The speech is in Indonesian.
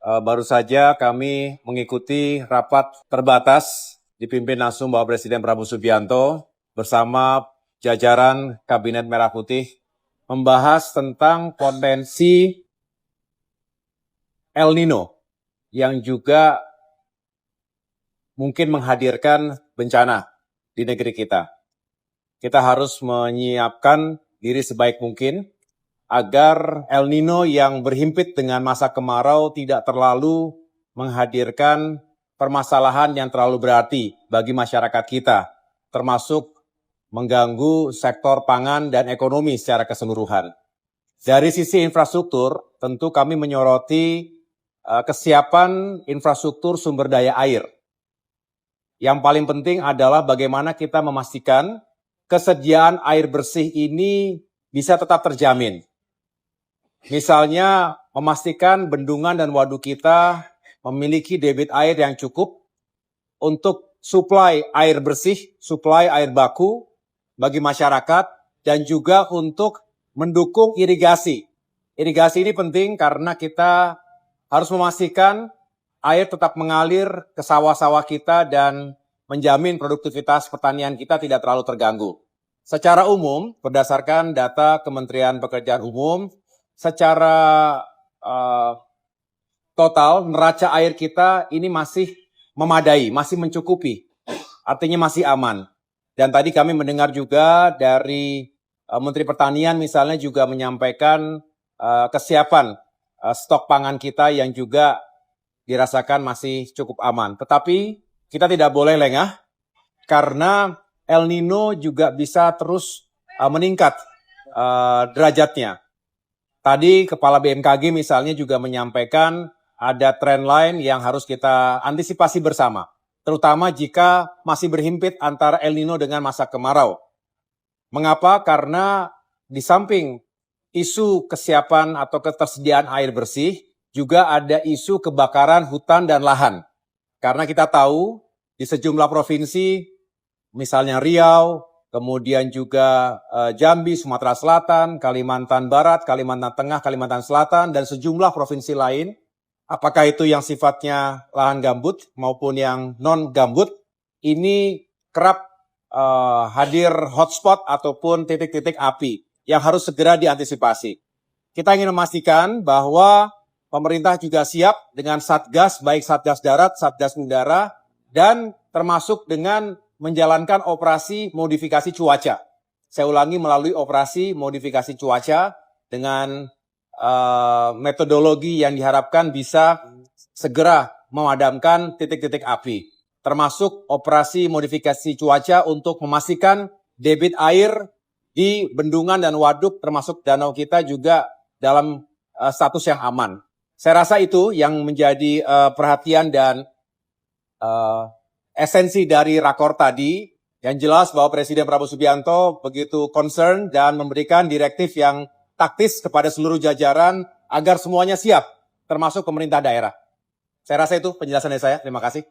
Baru saja kami mengikuti rapat terbatas dipimpin langsung Bapak Presiden Prabowo Subianto bersama jajaran Kabinet Merah Putih membahas tentang potensi El Nino yang juga mungkin menghadirkan bencana di negeri kita. Kita harus menyiapkan diri sebaik mungkin agar El Nino yang berhimpit dengan masa kemarau tidak terlalu menghadirkan permasalahan yang terlalu berarti bagi masyarakat kita, termasuk mengganggu sektor pangan dan ekonomi secara keseluruhan. Dari sisi infrastruktur, tentu kami menyoroti kesiapan infrastruktur sumber daya air. Yang paling penting adalah bagaimana kita memastikan kesediaan air bersih ini bisa tetap terjamin. Misalnya, memastikan bendungan dan waduk kita memiliki debit air yang cukup untuk suplai air bersih, suplai air baku bagi masyarakat, dan juga untuk mendukung irigasi. Irigasi ini penting karena kita harus memastikan air tetap mengalir ke sawah-sawah kita dan menjamin produktivitas pertanian kita tidak terlalu terganggu. Secara umum, berdasarkan data Kementerian Pekerjaan Umum, secara total neraca air kita ini masih memadai, masih mencukupi, artinya masih aman. Dan tadi kami mendengar juga dari Menteri Pertanian misalnya juga menyampaikan kesiapan stok pangan kita yang juga dirasakan masih cukup aman. Tetapi kita tidak boleh lengah karena El Nino juga bisa terus meningkat derajatnya. Tadi Kepala BMKG misalnya juga menyampaikan ada trend line yang harus kita antisipasi bersama, terutama jika masih berhimpit antara El Nino dengan masa kemarau. Mengapa? Karena di samping isu kesiapan atau ketersediaan air bersih, juga ada isu kebakaran hutan dan lahan. Karena kita tahu di sejumlah provinsi, misalnya Riau, kemudian juga Jambi, Sumatera Selatan, Kalimantan Barat, Kalimantan Tengah, Kalimantan Selatan, dan sejumlah provinsi lain, apakah itu yang sifatnya lahan gambut maupun yang non-gambut, ini kerap hadir hotspot ataupun titik-titik api yang harus segera diantisipasi. Kita ingin memastikan bahwa pemerintah juga siap dengan Satgas, baik Satgas Darat, Satgas Udara, dan termasuk dengan menjalankan operasi modifikasi cuaca. Saya ulangi, melalui operasi modifikasi cuaca dengan metodologi yang diharapkan bisa segera memadamkan titik-titik api. Termasuk operasi modifikasi cuaca untuk memastikan debit air di bendungan dan waduk termasuk danau kita juga dalam status yang aman. Saya rasa itu yang menjadi perhatian dan esensi dari rakor tadi, yang jelas bahwa Presiden Prabowo Subianto begitu concern dan memberikan direktif yang taktis kepada seluruh jajaran agar semuanya siap, termasuk pemerintah daerah. Saya rasa itu penjelasan dari saya. Terima kasih.